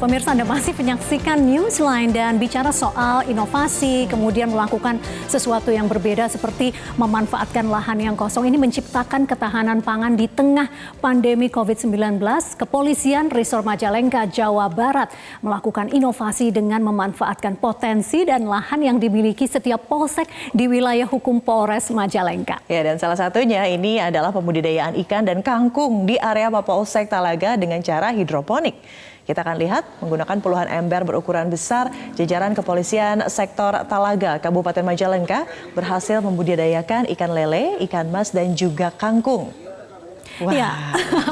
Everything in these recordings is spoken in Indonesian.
Pemirsa, Anda masih menyaksikan Newsline dan bicara soal inovasi, kemudian melakukan sesuatu yang berbeda seperti memanfaatkan lahan yang kosong. Ini menciptakan ketahanan pangan di tengah pandemi COVID-19. Kepolisian Resor Majalengka, Jawa Barat melakukan inovasi dengan memanfaatkan potensi dan lahan yang dimiliki setiap polsek di wilayah hukum Polres Majalengka. Ya, dan salah satunya ini adalah pembudidayaan ikan dan kangkung di area Mapolsek Talaga dengan cara hidroponik. Kita akan lihat menggunakan puluhan ember berukuran besar, jajaran kepolisian sektor Talaga, Kabupaten Majalengka berhasil membudidayakan ikan lele, ikan mas dan juga kangkung. Wah. Ya,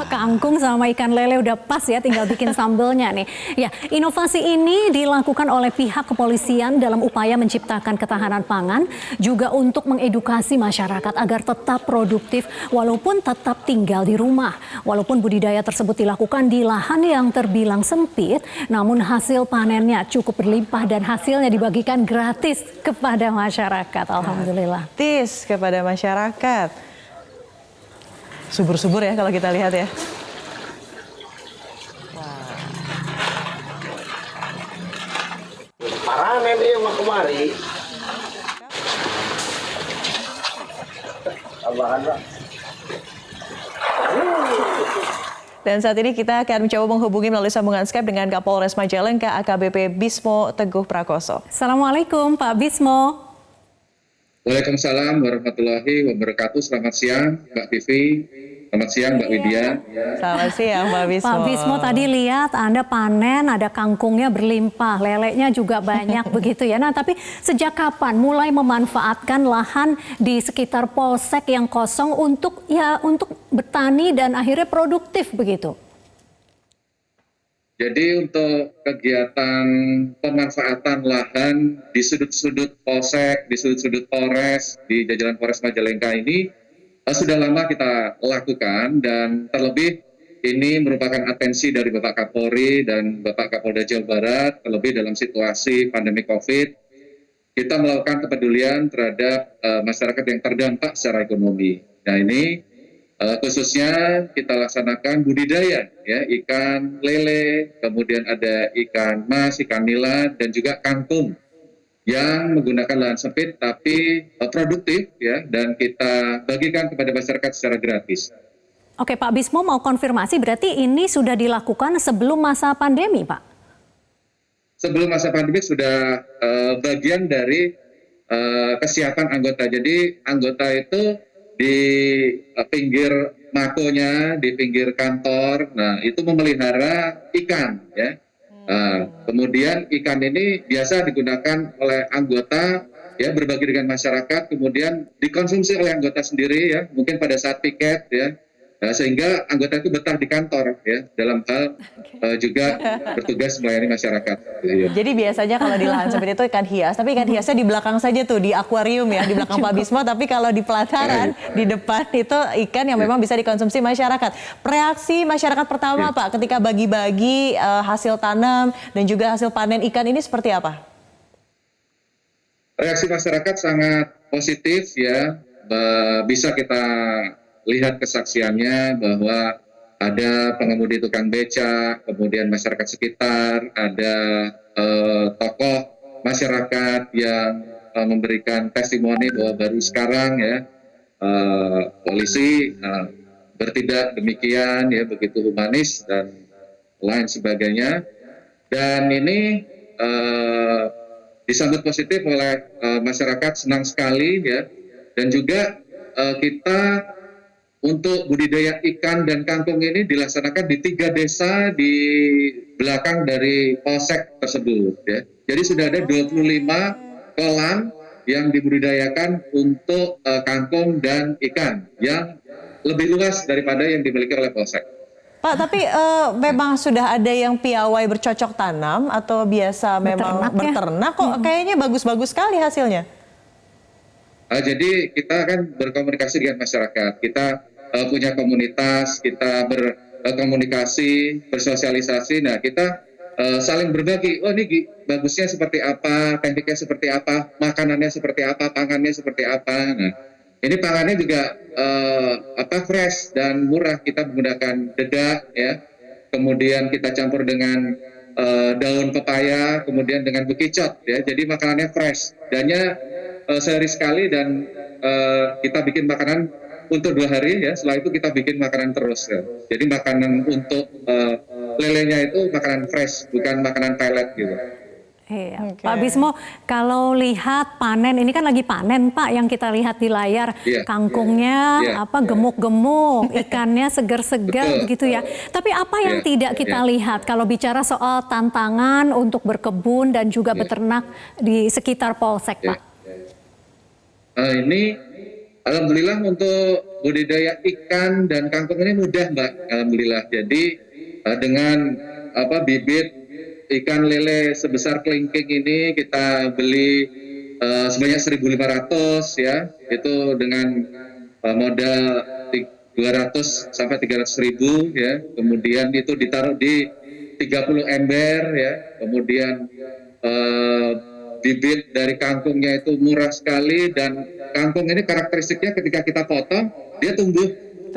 kangkung sama ikan lele udah pas ya, tinggal bikin sambelnya nih. Ya, inovasi ini dilakukan oleh pihak kepolisian dalam upaya menciptakan ketahanan pangan, juga untuk mengedukasi masyarakat agar tetap produktif walaupun tetap tinggal di rumah. Walaupun budidaya tersebut dilakukan di lahan yang terbilang sempit, namun hasil panennya cukup berlimpah dan hasilnya dibagikan gratis kepada masyarakat. Alhamdulillah. Gratis kepada masyarakat. Subur-subur ya kalau kita lihat ya. Paranen dia mah kemari. Tambahan Pak. Dan saat ini kita akan mencoba menghubungi melalui sambungan Skype dengan Kapolres Majalengka AKBP Bismo Teguh Prakoso. Assalamualaikum Pak Bismo. Waalaikumsalam warahmatullahi wabarakatuh. Selamat siang Mbak Vivi. Selamat siang Mbak Widya. Selamat siang Pak Bismo. Pak Bismo, tadi lihat Anda panen, ada kangkungnya berlimpah, lelenya juga banyak begitu ya. Nah, tapi sejak kapan mulai memanfaatkan lahan di sekitar polsek yang kosong untuk bertani dan akhirnya produktif begitu? Jadi untuk kegiatan pemanfaatan lahan di sudut-sudut polsek, di sudut-sudut Polres, di jajaran Polres Majalengka ini sudah lama kita lakukan, dan terlebih ini merupakan atensi dari Bapak Kapolri dan Bapak Kapolda Jawa Barat, terlebih dalam situasi pandemi COVID. Kita melakukan kepedulian terhadap masyarakat yang terdampak secara ekonomi. Nah ini khususnya kita laksanakan budidaya ya, ikan lele, kemudian ada ikan mas, ikan nila, dan juga kangkung yang menggunakan lahan sempit tapi produktif ya, dan kita bagikan kepada masyarakat secara gratis. Oke Pak Bismo, mau konfirmasi berarti ini sudah dilakukan sebelum masa pandemi Pak? Sebelum masa pandemi sudah bagian dari kesiapan anggota. Jadi anggota itu di pinggir makonya, di pinggir kantor, nah itu memelihara ikan ya. Kemudian ikan ini biasa digunakan oleh anggota ya, berbagi dengan masyarakat, kemudian dikonsumsi oleh anggota sendiri ya, mungkin pada saat piket ya. Sehingga anggota itu betah di kantor ya, dalam hal juga bertugas melayani masyarakat. Jadi biasanya kalau di lahan sempit itu ikan hias, tapi ikan hiasnya di belakang saja tuh, di akuarium ya, di belakang Pak Bismo. Tapi kalau di pelataran, di depan itu ikan yang memang bisa dikonsumsi masyarakat. Reaksi masyarakat pertama Pak ketika bagi-bagi hasil tanam dan juga hasil panen ikan ini seperti apa? Reaksi masyarakat sangat positif ya, bisa kita lihat kesaksiannya bahwa ada pengemudi tukang becak, kemudian masyarakat sekitar, ada tokoh masyarakat yang memberikan testimoni bahwa baru sekarang ya polisi bertindak demikian ya, begitu humanis dan lain sebagainya. Dan ini disambut positif oleh masyarakat, senang sekali ya. Dan juga kita untuk budidaya ikan dan kangkung ini dilaksanakan di 3 desa di belakang dari polsek tersebut ya. Jadi sudah ada 25 kolam yang dibudidayakan untuk kangkung dan ikan yang lebih luas daripada yang dimiliki oleh polsek. Pak, tapi memang sudah ada yang piawai bercocok tanam atau biasa memang berternak kok kayaknya bagus-bagus sekali hasilnya? Jadi kita kan berkomunikasi dengan masyarakat, kita punya komunitas, kita berkomunikasi, bersosialisasi. Nah kita saling berbagi, oh ini bagusnya seperti apa, tekniknya seperti apa, makanannya seperti apa, pangannya seperti apa. Nah ini pangannya juga fresh dan murah. Kita menggunakan dedak ya, kemudian kita campur dengan daun pepaya, kemudian dengan bekicot ya. Jadi makanannya fresh. Dannya sehari sekali dan kita bikin makanan untuk 2 hari ya. Setelah itu kita bikin makanan terus ya. Jadi makanan untuk lelenya itu makanan fresh, bukan makanan pelet gitu. Iya. Pak Bismo, kalau lihat panen, ini kan lagi panen Pak yang kita lihat di layar. Kangkungnya gemuk-gemuk, ikannya segar-segar begitu ya. Tapi apa yang tidak kita lihat kalau bicara soal tantangan untuk berkebun dan juga beternak di sekitar Polsek Pak? Ini alhamdulillah untuk budidaya ikan dan kangkung ini mudah Mbak, alhamdulillah. Jadi dengan bibit ikan lele sebesar kelingking ini kita beli sebanyak 1.500 ya, itu dengan modal 200 sampai 300.000 ya. Kemudian itu ditaruh di 30 ember ya. Kemudian bibit dari kangkungnya itu murah sekali, dan kangkung ini karakteristiknya ketika kita potong dia tumbuh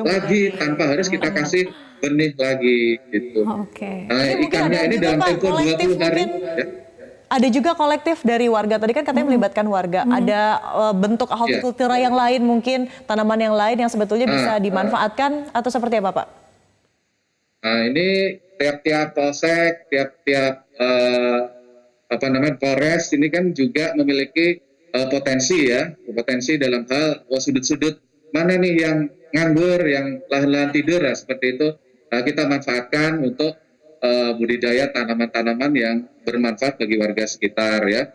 lagi tanpa harus kita kasih benih lagi gitu. Nah, ikannya ini dalam tempo 20 hari. Ya. Ada juga kolektif dari warga, tadi kan katanya melibatkan warga. Ada bentuk hortikultura yang lain, mungkin tanaman yang lain yang sebetulnya bisa dimanfaatkan atau seperti apa Pak? Nah, ini tiap-tiap polsek, tiap-tiap Polres ini kan juga memiliki potensi dalam hal sudut-sudut mana nih yang nganggur, yang lahan-lahan tidur ya, seperti itu. Kita manfaatkan untuk budidaya tanaman-tanaman yang bermanfaat bagi warga sekitar ya.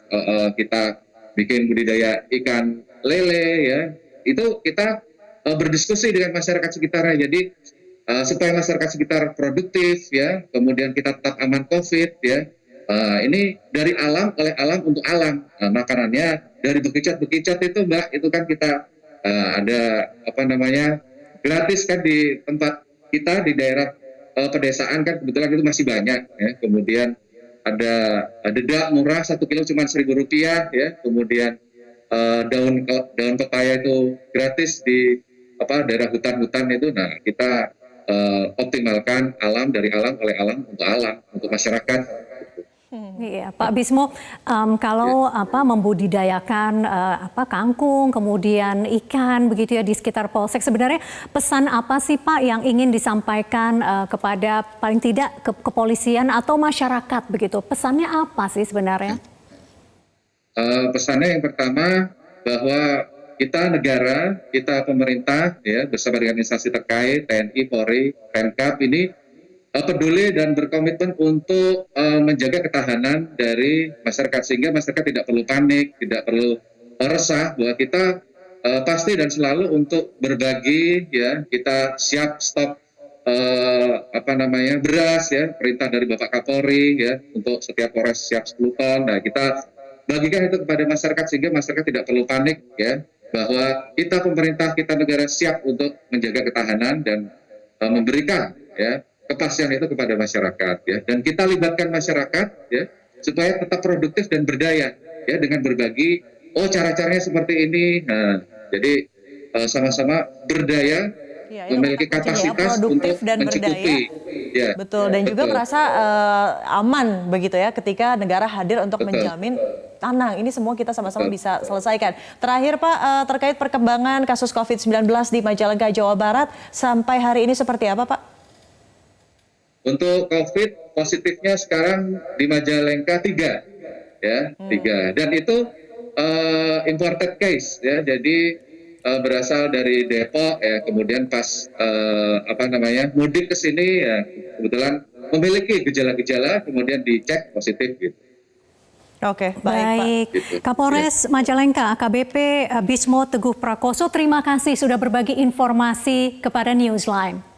Kita bikin budidaya ikan lele ya. Itu kita berdiskusi dengan masyarakat sekitarnya. Jadi supaya masyarakat sekitar produktif ya, kemudian kita tetap aman COVID ya. Ini dari alam, oleh alam untuk alam. Makanannya dari bekicot itu Mbak, itu kan kita ada gratis kan di tempat kita di daerah pedesaan kan kebetulan itu masih banyak ya. Kemudian ada dedak murah 1 kilo cuma Rp1.000 ya. Kemudian daun pepaya itu gratis di daerah hutan-hutan itu. Nah, kita optimalkan alam, dari alam, oleh alam, untuk alam, untuk masyarakat. Iya, Pak Bismo, kalau membudidayakan kangkung, kemudian ikan begitu ya di sekitar Polsek, sebenarnya pesan apa sih Pak yang ingin disampaikan kepada paling tidak kepolisian atau masyarakat begitu? Pesannya apa sih sebenarnya? Pesannya yang pertama bahwa kita negara, kita pemerintah ya bersama dengan instansi terkait, TNI, Polri, Pemkab ini peduli dan berkomitmen untuk menjaga ketahanan dari masyarakat, sehingga masyarakat tidak perlu panik, tidak perlu resah, bahwa kita pasti dan selalu untuk berbagi ya. Kita siap stok beras ya, perintah dari Bapak Kapolri ya, untuk setiap Polres siap 10 ton. Nah, kita bagikan itu kepada masyarakat sehingga masyarakat tidak perlu panik ya, bahwa kita pemerintah, kita negara siap untuk menjaga ketahanan dan memberikan ya kepastian itu kepada masyarakat ya, dan kita libatkan masyarakat ya supaya tetap produktif dan berdaya ya, dengan berbagi cara-caranya seperti ini. Nah, jadi sama-sama berdaya, memiliki kapasitas untuk dan mencukupi ya. Betul, dan juga merasa aman begitu ya ketika negara hadir untuk menjamin tanah. Ini semua kita sama-sama bisa selesaikan. Terakhir Pak, terkait perkembangan kasus COVID-19 di Majalengka, Jawa Barat sampai hari ini seperti apa Pak? Untuk COVID positifnya sekarang di Majalengka 3 ya, 3, dan itu imported case ya, jadi berasal dari Depok ya, kemudian pas mudik ke sini ya kebetulan memiliki gejala-gejala, kemudian dicek positif gitu. Oke, baik Pak. Kapolres Majalengka AKBP Bismo Teguh Prakoso, terima kasih sudah berbagi informasi kepada Newsline.